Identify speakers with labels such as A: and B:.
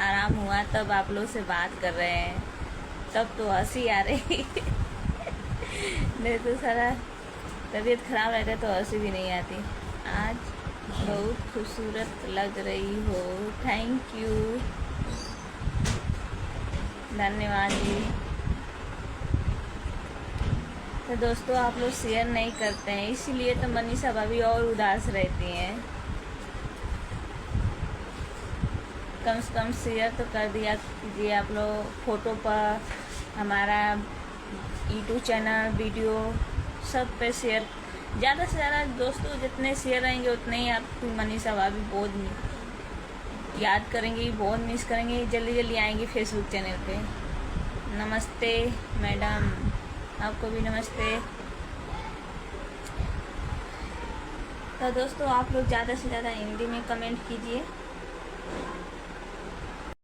A: आराम हुआ तब आप लोग से बात कर रहे हैं, तब तो हंसी आ रही नहीं तो सारा तबीयत खराब रहता तो हंसी भी नहीं आती। आज बहुत खूबसूरत लग रही हो। थैंक यू, धन्यवाद जी। तो दोस्तों आप लोग शेयर नहीं करते हैं, इसीलिए तो मनीषा भाभी और उदास रहती हैं। कम से कम शेयर तो कर दिया कीजिए आप लोग फ़ोटो पर, हमारा यूट्यूब चैनल वीडियो सब पे शेयर ज़्यादा से ज़्यादा। दोस्तों जितने शेयर रहेंगे उतने ही आपको मनीषा भाभी बहुत याद करेंगी, बहुत मिस करेंगी। जल्दी जल्दी आएंगी फेसबुक चैनल पे। नमस्ते मैडम, आपको भी नमस्ते। तो दोस्तों आप लोग ज़्यादा से ज़्यादा हिंदी में कमेंट कीजिए।